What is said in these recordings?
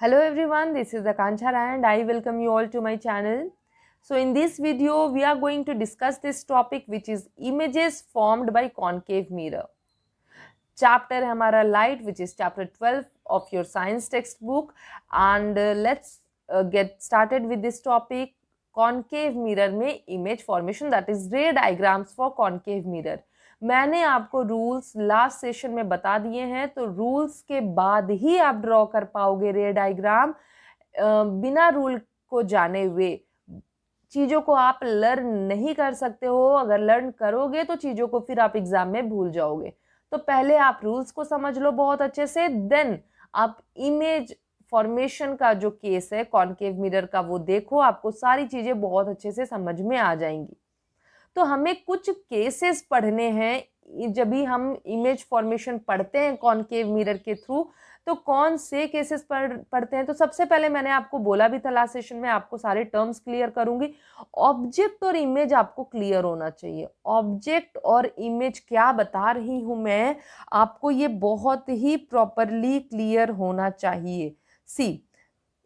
Hello everyone, this is Akanksha and I welcome you all to my channel. So in this video, we are going to discuss this topic which is images formed by concave mirror. Chapter है हमारा light which is chapter 12 of your science textbook and let's get started with this topic. Concave mirror में image formation that is ray diagrams for concave mirror. मैंने आपको rules last session में बता दिए हैं, तो रूल्स के बाद ही आप ड्रॉ कर पाओगे रे डायग्राम। बिना रूल को जाने हुए चीज़ों को आप लर्न नहीं कर सकते हो। अगर लर्न करोगे तो चीज़ों को फिर आप एग्जाम में भूल जाओगे। तो पहले आप रूल्स को समझ लो बहुत अच्छे से, देन आप इमेज फॉर्मेशन का जो केस है कॉनकेव मिरर का वो देखो, आपको सारी चीज़ें बहुत अच्छे से समझ में आ जाएंगी। तो हमें कुछ केसेस पढ़ने हैं जब भी हम इमेज फॉर्मेशन पढ़ते हैं कॉनकेव मिरर के थ्रू। तो कौन से केसेस पढ़ते हैं, तो सबसे पहले मैंने आपको बोला भी था लास्ट सेशन में, आपको सारे टर्म्स क्लियर करूंगी। ऑब्जेक्ट और इमेज आपको क्लियर होना चाहिए। ऑब्जेक्ट और इमेज क्या बता रही हूं मैं आपको, ये बहुत ही प्रॉपरली क्लियर होना चाहिए। सी,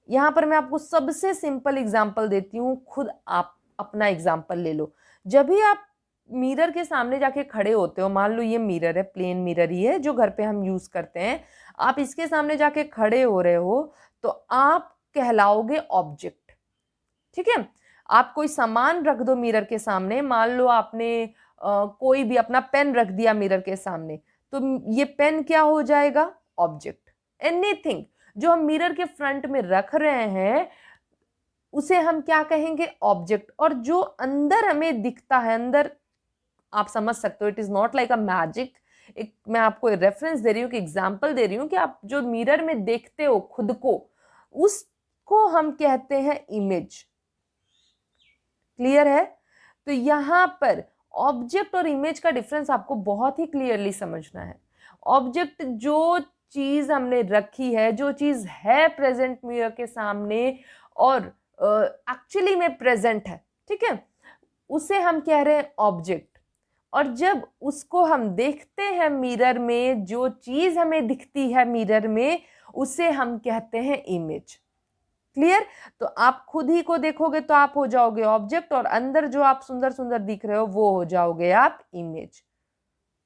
यहाँ पर मैं आपको सबसे सिंपल एग्जाम्पल देती हूँ, खुद आप अपना एग्जाम्पल ले लो। जब भी आप मिरर के सामने जाके खड़े होते हो, मान लो ये मिरर है, प्लेन मिरर ही है जो घर पे हम यूज करते हैं, आप इसके सामने जाके खड़े हो रहे हो तो आप कहलाओगे ऑब्जेक्ट। ठीक है, आप कोई सामान रख दो मिरर के सामने, मान लो आपने कोई भी अपना पेन रख दिया मिरर के सामने, तो ये पेन क्या हो जाएगा? ऑब्जेक्ट। एनीथिंग जो हम मिरर के फ्रंट में रख रहे हैं उसे हम क्या कहेंगे? ऑब्जेक्ट। और जो अंदर हमें दिखता है, अंदर आप समझ सकते हो, it is not like a magic. एक मैं आपको रेफरेंस दे रही हूँ कि एग्जांपल दे रही हूँ कि आप जो मिरर में देखते हो खुद को, उसको हम कहते हैं इमेज। क्लियर है? तो यहां पर ऑब्जेक्ट और इमेज का डिफरेंस आपको बहुत ही क्लियरली समझना है। ऑब्जेक्ट जो चीज हमने रखी है, जो चीज है प्रेजेंट मिरर के सामने और एक्चुअली में प्रेजेंट है, ठीक है, उसे हम कह रहे हैं ऑब्जेक्ट। और जब उसको हम देखते हैं मिरर में, जो चीज हमें दिखती है मिरर में, उसे हम कहते हैं इमेज। क्लियर? तो आप खुद ही को देखोगे तो आप हो जाओगे ऑब्जेक्ट, और अंदर जो आप सुंदर सुंदर दिख रहे हो वो हो जाओगे आप इमेज।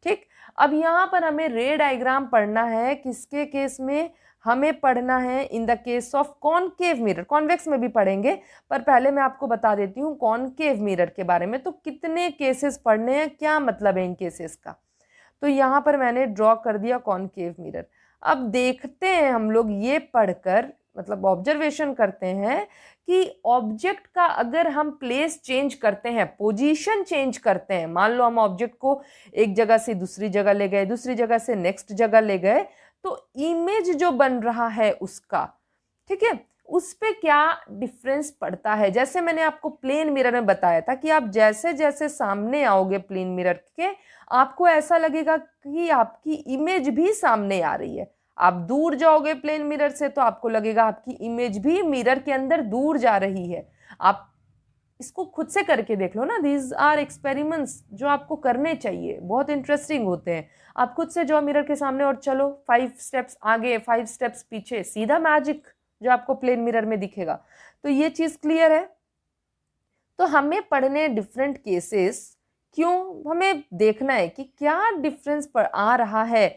ठीक, अब यहां पर हमें रे डायग्राम पढ़ना है। किसके केस में हमें पढ़ना है? In the case of concave mirror. Convex में भी पढ़ेंगे, पर पहले मैं आपको बता देती हूँ कॉनकेव मिरर के बारे में। तो कितने केसेस पढ़ने हैं, क्या मतलब है इन केसेस का। तो यहाँ पर मैंने ड्रॉ कर दिया कॉनकेव मिरर। अब देखते हैं हम लोग ये पढ़कर, मतलब ऑब्जर्वेशन करते हैं कि ऑब्जेक्ट का अगर हम प्लेस चेंज करते हैं, पोजीशन चेंज करते हैं, मान लो हम ऑब्जेक्ट को एक जगह से दूसरी जगह ले गए, दूसरी जगह से नेक्स्ट जगह ले गए, तो इमेज जो बन रहा है उसका, ठीक है, उस पे क्या डिफरेंस पड़ता है। जैसे मैंने आपको प्लेन मिरर में बताया था कि आप जैसे जैसे सामने आओगे प्लेन मिरर के, आपको ऐसा लगेगा कि आपकी इमेज भी सामने आ रही है। आप दूर जाओगे प्लेन मिरर से तो आपको लगेगा आपकी इमेज भी मिरर के अंदर दूर जा रही है। आप इसको खुद से करके देख लो ना, दीज आर एक्सपेरिमेंट्स जो आपको करने चाहिए, बहुत इंटरेस्टिंग होते हैं। आप खुद से जाओ मिरर के सामने और चलो 5 स्टेप्स आगे 5 स्टेप्स पीछे, सीधा मैजिक जो आपको प्लेन मिरर में दिखेगा। तो ये चीज क्लियर है। तो हमें पढ़ने डिफरेंट केसेस, क्यों हमें देखना है कि क्या डिफरेंस पर आ रहा है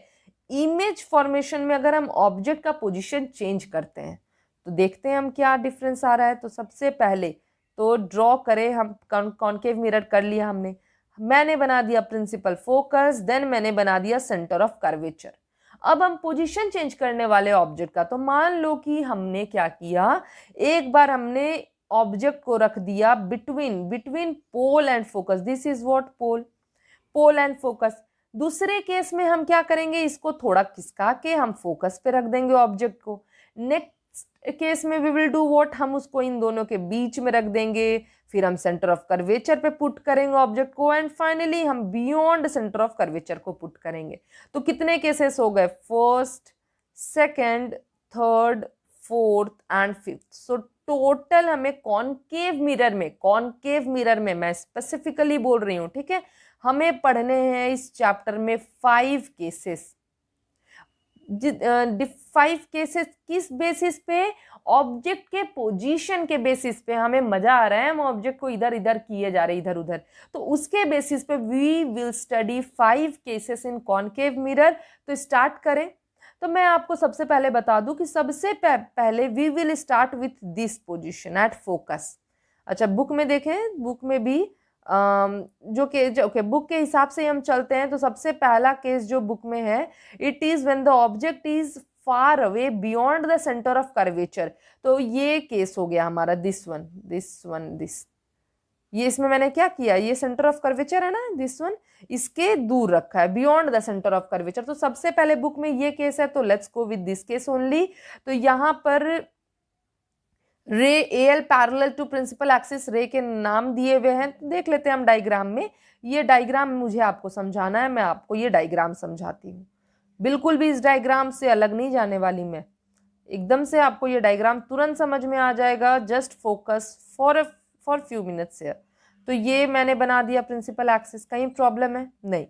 इमेज फॉर्मेशन में अगर हम ऑब्जेक्ट का पोजीशन चेंज करते हैं। तो देखते हैं हम क्या डिफरेंस आ रहा है। तो सबसे पहले तो ड्रॉ करें हम, कॉनकेव मिरर कर लिया हमने, मैंने बना दिया प्रिंसिपल फोकस, देन मैंने बना दिया सेंटर ऑफ कर्वेचर। अब हम पोजीशन चेंज करने वाले ऑब्जेक्ट का, तो मान लो कि हमने क्या किया, एक बार हमने ऑब्जेक्ट को रख दिया between pole and focus. This is what? Pole and focus. दूसरे केस में हम क्या करेंगे, इसको थोड़ा खिसका के हम फोकस पे रख देंगे ऑब्जेक्ट को। नेक्स्ट केस में वी विल डू व्हाट, हम उसको इन दोनों के बीच में रख देंगे, फिर हम सेंटर ऑफ कर्वेचर पे पुट करेंगे ऑब्जेक्ट को, एंड फाइनली हम बियॉन्ड सेंटर ऑफ कर्वेचर को पुट करेंगे। तो कितने केसेस हो गए? First, second, third, fourth and fifth. So total हमें कॉनकेव मिरर में मैं स्पेसिफिकली बोल रही हूं, ठीक है, हमें पढ़ने हैं इस चैप्टर में 5 केसेस। फाइव केसेस किस बेसिस पे, ऑब्जेक्ट के पोजीशन के बेसिस पे, हमें मजा आ रहा है, हम ऑब्जेक्ट को इधर इधर किए जा रहे इधर उधर, तो उसके बेसिस पे we will study 5 cases in concave mirror. तो स्टार्ट करें। तो मैं आपको सबसे पहले बता दूं कि सबसे पहले we will start with this position at focus. अच्छा, बुक में देखें, बुक में भी बुक के हिसाब से हम चलते हैं। तो सबसे पहला केस जो बुक में है, it is when the object is far away beyond the centre of curvature. तो ये केस हो गया हमारा दिस। ये इसमें मैंने क्या किया, ये सेंटर ऑफ कर्वेचर है ना, दिस वन, इसके दूर रखा है, beyond the centre of curvature. तो सबसे पहले बुक में ये केस है, तो let's go with this case only. तो यहाँ पर ray L parallel to principal axis, ray के नाम दिए हुए हैं, तो देख लेते हैं हम डायग्राम में। ये डायग्राम मुझे आपको समझाना है, मैं आपको ये डायग्राम समझाती हूँ। बिल्कुल भी इस डायग्राम से अलग नहीं जाने वाली मैं, एकदम से आपको ये डायग्राम तुरंत समझ में आ जाएगा। Just focus for few minutes here. तो ये मैंने बना दिया प्रिंसिपल एक्सिस, कहीं प्रॉब्लम है नहीं।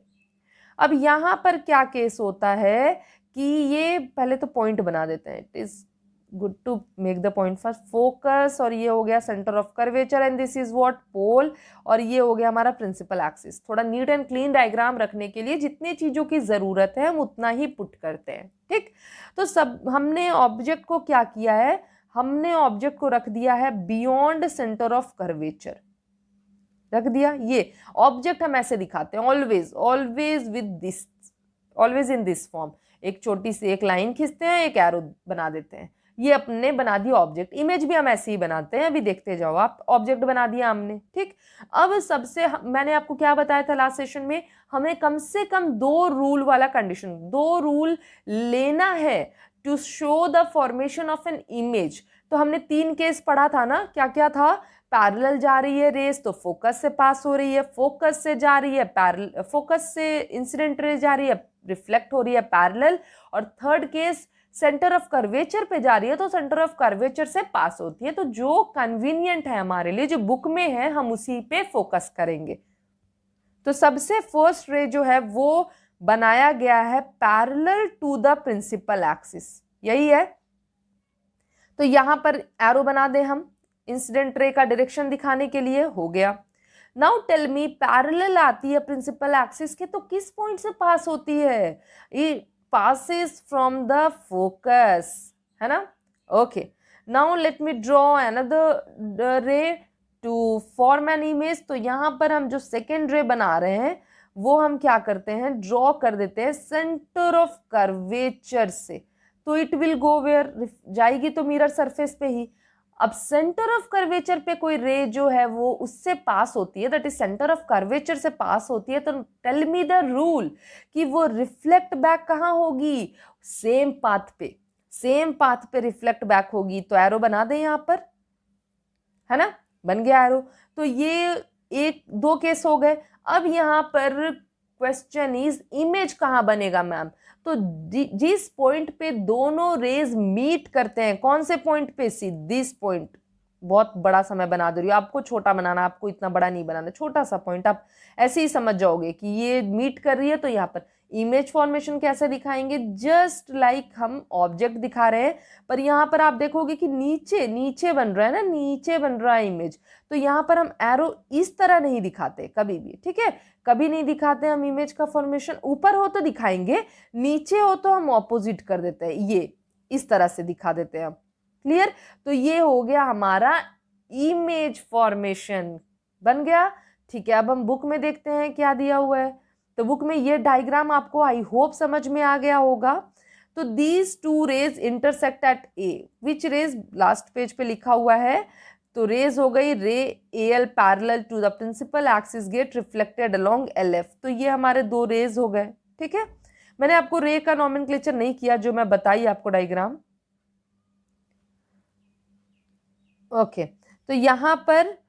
अब यहाँ पर क्या केस होता है कि ये पहले तो पॉइंट बना देते हैं, it is good to make the point first, focus, और ये हो गया centre of curvature and this is what, pole, और ये हो गया हमारा प्रिंसिपल एक्सिस। थोड़ा नीट एंड क्लीन डायग्राम रखने के लिए जितनी चीजों की जरूरत है हम उतना ही पुट करते हैं, ठीक। तो सब हमने ऑब्जेक्ट को क्या किया है, हमने ऑब्जेक्ट को रख दिया है बियॉन्ड सेंटर ऑफ कर्वेचर, रख दिया। ये ऑब्जेक्ट हम ऐसे दिखाते हैं, always with this, always in this form. एक छोटी सी एक लाइन खींचते हैं, एक एरो बना देते हैं, ये अपने बना दिया ऑब्जेक्ट। इमेज भी हम ऐसे ही बनाते हैं, अभी देखते जाओ आप, ऑब्जेक्ट बना दिया हमने, ठीक। अब सबसे मैंने आपको क्या बताया था लास्ट सेशन में, हमें कम से कम 2 रूल वाला कंडीशन, 2 रूल लेना है to show the formation of an image. तो हमने 3 केस पढ़ा था ना, क्या क्या था, पैरेलल जा रही है रेस तो फोकस से पास हो रही है, फोकस से जा रही है पैरेलल, फोकस से इंसिडेंट रेस जा रही है, रिफ्लेक्ट हो रही है पैरेलल, और third case centre of curvature पे जा रही है तो सेंटर ऑफ कर्वेचर से पास होती है। तो जो कन्वीनियंट है हमारे लिए, जो बुक में है, हम उसी पे फोकस करेंगे। तो सबसे फर्स्ट रे जो है वो बनाया गया है parallel to the principal axis, यही है। तो यहां पर एरो बना दे हम इंसिडेंट रे का डायरेक्शन दिखाने के लिए, हो गया। नाउ टेल मी, पैरेलल आती है प्रिंसिपल एक्सिस के, तो किस पॉइंट से पास होती है, ये passes from the focus, है ना। okay, now let me draw another ray to form an image। तो यहाँ पर हम जो सेकेंड रे बना रहे हैं वो हम क्या करते हैं, ड्रॉ कर देते हैं सेंटर ऑफ कर्वेचर से। तो इट विल गो वेयर, जाएगी तो मिरर सरफेस पे ही। अब सेंटर ऑफ कर्वेचर पे कोई रे जो है वो उससे पास होती है, that is centre of curvature से पास होती है, तो टेल मी द रूल कि वो रिफ्लेक्ट बैक कहाँ होगी, सेम पाथ पे रिफ्लेक्ट बैक होगी। तो एरो बना दें यहाँ पर, है ना, बन गया एरो। तो ये 1-2 केस हो गए। अब यहाँ पर क्वेश्चन इज, इमेज कहाँ बनेगा मैम, तो जिस पॉइंट पे दोनों रेज मीट करते हैं, कौन से पॉइंट पे, सी दिस पॉइंट। बहुत बड़ा समय बना दे रही हूँ आपको, छोटा बनाना, आपको इतना बड़ा नहीं बनाना, छोटा सा पॉइंट, आप ऐसे ही समझ जाओगे कि ये मीट कर रही है। तो यहाँ पर इमेज फॉर्मेशन कैसे दिखाएंगे, जस्ट लाइक हम ऑब्जेक्ट दिखा रहे हैं, पर यहाँ पर आप देखोगे कि नीचे बन रहा है ना, नीचे बन रहा है इमेज। तो यहाँ पर हम एरो इस तरह नहीं दिखाते कभी भी, ठीक है, कभी नहीं दिखाते हम इमेज का फॉर्मेशन। ऊपर हो तो दिखाएंगे, नीचे हो तो हम ऑपोजिट कर देते हैं, ये इस तरह से दिखा देते हैं हम, क्लियर। तो ये हो गया हमारा इमेज फॉर्मेशन, बन गया, ठीक है। अब हम बुक में देखते हैं क्या दिया हुआ है। तो बुक में ये डायग्राम आपको आई होप समझ में आ गया होगा। तो these 2 rays intersect at A, which rays, last page पे लिखा हुआ है। तो रेज हो गई ray L parallel to the principal axis get reflected along L F. तो ये हमारे 2 रेज हो गए, ठीक है। मैंने आपको रे का नॉमेनक्लेचर नहीं किया, जो मैं बताई आपको डायग्राम, ओके। तो यहां पर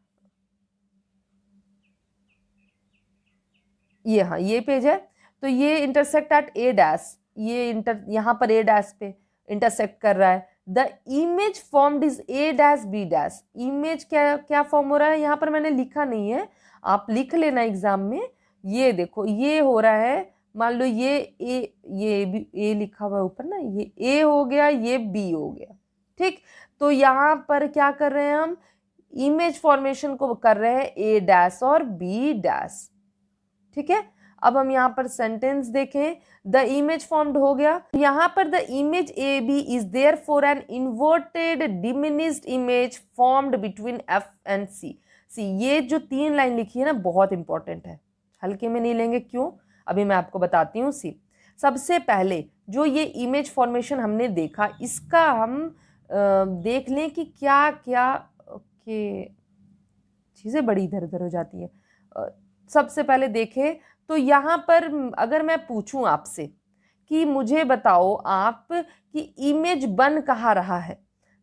ये, हाँ ये पेज है। तो ये इंटरसेक्ट एट ए डैश, ये यहाँ पर ए डैश पे इंटरसेक्ट कर रहा है। The image formed is A dash B dash. Image क्या फॉर्म हो रहा है, यहाँ पर मैंने लिखा नहीं है, आप लिख लेना एग्जाम में। ये देखो, ये हो रहा है मान लो ये भी ए लिखा हुआ है ऊपर ना, ये ए हो गया, ये बी हो गया, ठीक। तो यहाँ पर क्या कर रहे हैं हम, इमेज फॉर्मेशन को कर रहे हैं ए डैश और बी डैश, ठीक है। अब हम यहाँ पर सेंटेंस देखें, द इमेज फॉर्म्ड हो गया, यहाँ पर the image A B is there for an inverted diminished image formed between F and C. ये जो 3 लाइन लिखी है ना, बहुत इंपॉर्टेंट है, हल्के में नहीं लेंगे, क्यों, अभी मैं आपको बताती हूँ। सी, सबसे पहले जो ये इमेज फॉर्मेशन हमने देखा, इसका हम देख लें कि क्या क्या, ओके, चीज़ें बड़ी इधर उधर हो जाती है। सबसे पहले देखें तो यहाँ पर अगर मैं पूछूं आपसे कि मुझे बताओ आप कि इमेज बन कहाँ रहा है,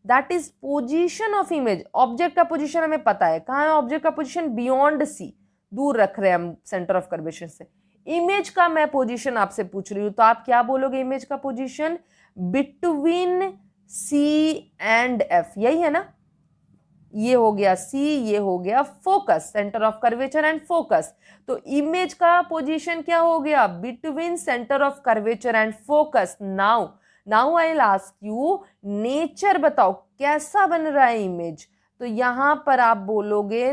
that is position of image. Object का पोजीशन हमें पता है, कहाँ है ऑब्जेक्ट का पोजीशन, बियॉन्ड सी, दूर रख रहे हैं हम सेंटर ऑफ कर्वेचर से। इमेज का मैं पोजीशन आपसे पूछ रही हूँ, तो आप क्या बोलोगे, इमेज का position between C and F, यही है ना। ये हो गया सी, ये हो गया focus, centre of curvature and focus. तो इमेज का पोजीशन क्या हो गया, between centre of curvature and focus. Now I will ask you, nature बताओ कैसा बन रहा है इमेज। तो यहां पर आप बोलोगे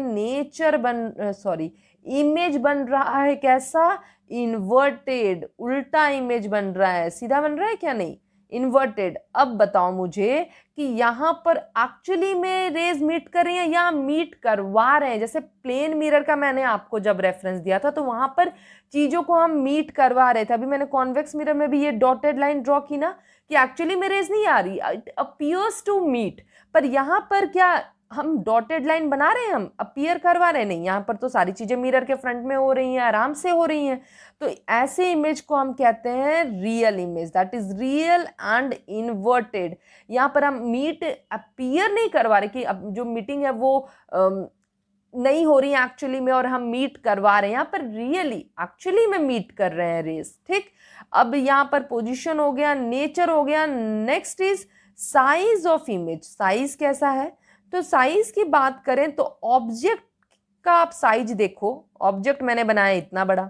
इमेज बन रहा है कैसा, इन्वर्टेड, उल्टा इमेज बन रहा है, सीधा बन रहा है क्या, नहीं, इन्वर्टेड। अब बताओ मुझे कि यहाँ पर एक्चुअली में रेज मीट कर रही हैं या मीट करवा रहे हैं। जैसे प्लेन मिरर का मैंने आपको जब रेफरेंस दिया था, तो वहां पर चीजों को हम मीट करवा रहे थे। अभी मैंने कॉन्वेक्स मिरर में भी ये डॉटेड लाइन ड्रॉ की ना, कि एक्चुअली में रेज नहीं आ रही, इट अपीयर्स टू मीट, पर यहाँ पर क्या हम डॉटेड लाइन बना रहे हैं, हम अपीयर करवा रहे हैं, नहीं, यहाँ पर तो सारी चीजें मिरर के फ्रंट में हो रही हैं, आराम से हो रही हैं। तो ऐसे इमेज को हम कहते हैं real image, that is real and inverted. यहाँ पर हम मीट अपीयर नहीं करवा रहे कि अब जो मीटिंग है वो नहीं हो रही है एक्चुअली में, और हम मीट करवा रहे हैं, यहाँ पर रियली एक्चुअली में मीट कर रहे हैं रेस, ठीक। अब यहाँ पर पोजीशन हो गया, नेचर हो गया, next is size of image. Size कैसा है, तो साइज की बात करें तो ऑब्जेक्ट का आप साइज देखो, ऑब्जेक्ट मैंने बनाया इतना बड़ा,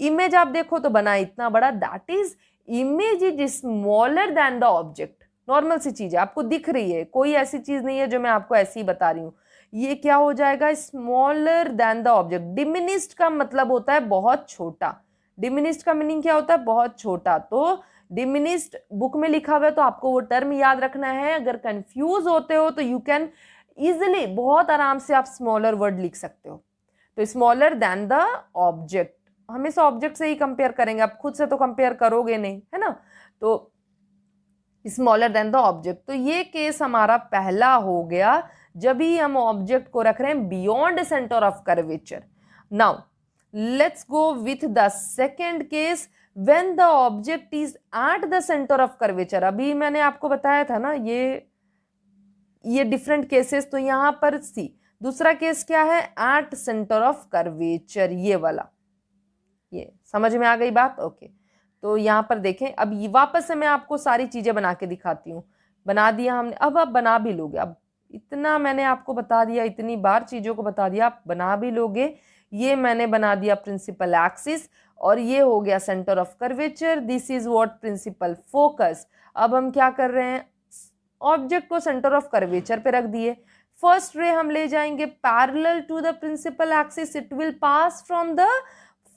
इमेज आप देखो तो बना इतना बड़ा, that is image is smaller than the object. Normal सी चीज है, आपको दिख रही है, कोई ऐसी चीज नहीं है जो मैं आपको ऐसे ही बता रही हूँ। ये क्या हो जाएगा, smaller than the object. Diminished का मतलब होता है बहुत छोटा, डिमिनिस्ड का मीनिंग क्या होता है, बहुत छोटा। तो डिमिनिस्ड बुक में लिखा हुआ है, तो आपको वो टर्म याद रखना है। अगर कंफ्यूज होते हो तो यू कैन इजिली, बहुत आराम से आप स्मॉलर वर्ड लिख सकते हो। तो स्मॉलर देन द ऑब्जेक्ट, हमेशा ऑब्जेक्ट से ही कंपेयर करेंगे, आप खुद से तो कंपेयर करोगे नहीं, है ना। तो स्मॉलर देन द ऑब्जेक्ट, तो ये केस हमारा पहला हो गया, जब भी हम ऑब्जेक्ट को रख रहे हैं beyond centre of curvature. Now let's go with the second case, when the object is at the centre of curvature. अभी मैंने आपको बताया था ना ये डिफरेंट केसेस, तो यहां पर सी, दूसरा केस क्या है, एट सेंटर ऑफ कर्वेचर, ये वाला, ये समझ में आ गई बात, ओके। तो यहाँ पर देखें, अब वापस से मैं आपको सारी चीजें बना के दिखाती हूँ। बना दिया हमने, अब आप बना भी लोगे, अब इतना मैंने आपको बता दिया, इतनी बार चीजों को बता दिया, आप बना भी लोगे। ये मैंने बना दिया प्रिंसिपल एक्सिस, और ये हो गया centre of curvature, this is what principal focus. अब हम क्या कर रहे हैं, ऑब्जेक्ट को सेंटर ऑफ कर्वेचर पे रख दिए। फर्स्ट रे हम ले जाएंगे parallel to the principal axis, it will pass from the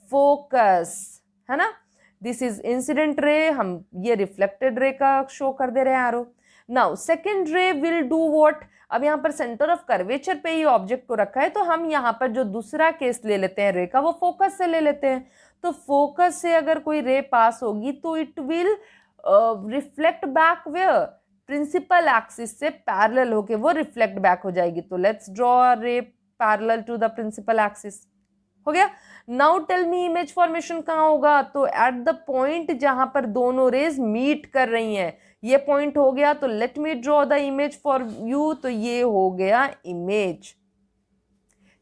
focus, है ना। दिस इज इंसिडेंट रे, हम ये रिफ्लेक्टेड रे का शो कर दे रहे हैं एरो। नाउ सेकेंड रे विल डू व्हाट, अब यहाँ पर सेंटर ऑफ कर्वेचर पे ही ऑब्जेक्ट को रखा है, तो हम यहाँ पर जो दूसरा केस ले लेते हैं रे का, वो फोकस से ले लेते हैं। तो फोकस से अगर कोई रे पास होगी तो it will reflect back where, principal axis से पैरेलल होके वो रिफ्लेक्ट बैक हो जाएगी। तो let's draw ray parallel to the principal axis, हो गया। Now tell me image formation कहाँ होगा, तो एट द पॉइंट जहां पर दोनों रेज मीट कर रही हैं, ये पॉइंट हो गया। तो let me draw the image for you, तो ये हो गया इमेज।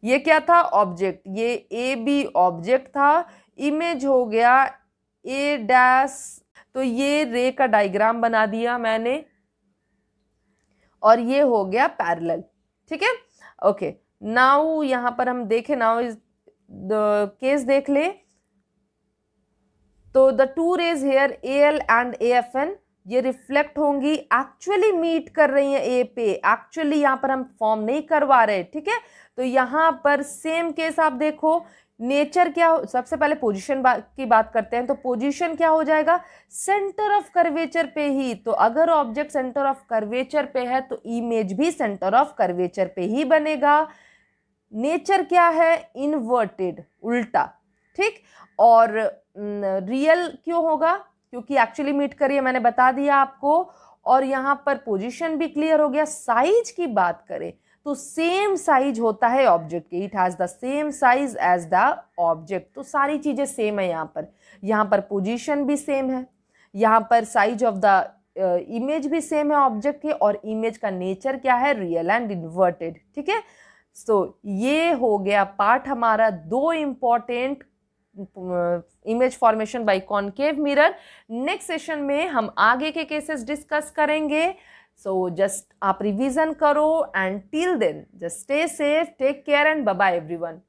ये क्या था, ऑब्जेक्ट, ये ए बी ऑब्जेक्ट था, इमेज हो गया ए डैश। तो ये रे का डायग्राम बना दिया मैंने, और ये हो गया पैरेलल, ठीक है, ओके। नाउ यहां पर हम देखें, नाउ इज द केस देख ले, तो the two rays here AL and AFN ये रिफ्लेक्ट होंगी, एक्चुअली मीट कर रही हैं ए पे, एक्चुअली यहाँ पर हम फॉर्म नहीं करवा रहे, ठीक है। तो यहाँ पर सेम केस आप देखो, नेचर क्या हो, सबसे पहले पोजीशन की बात करते हैं। तो पोजीशन क्या हो जाएगा, सेंटर ऑफ कर्वेचर पे ही। तो अगर ऑब्जेक्ट सेंटर ऑफ कर्वेचर पे है तो इमेज भी सेंटर ऑफ कर्वेचर पे ही बनेगा। नेचर क्या है, इनवर्टेड, उल्टा, ठीक। और रियल क्यों होगा, क्योंकि एक्चुअली मीट करिए, मैंने बता दिया आपको। और यहाँ पर पोजीशन भी क्लियर हो गया। साइज की बात करें तो सेम साइज होता है ऑब्जेक्ट के, it has the same size as the object. तो सारी चीजें सेम है यहाँ पर पोजीशन भी सेम है, यहाँ पर साइज ऑफ द इमेज भी सेम है ऑब्जेक्ट के, और इमेज का नेचर क्या है, रियल एंड इन्वर्टेड, ठीक है। सो ये हो गया पार्ट हमारा, दो important image formation by concave mirror. Next session में हम आगे के केसेस डिस्कस करेंगे। सो जस्ट आप रिवीजन करो, and till then just stay safe, take care and bye bye everyone.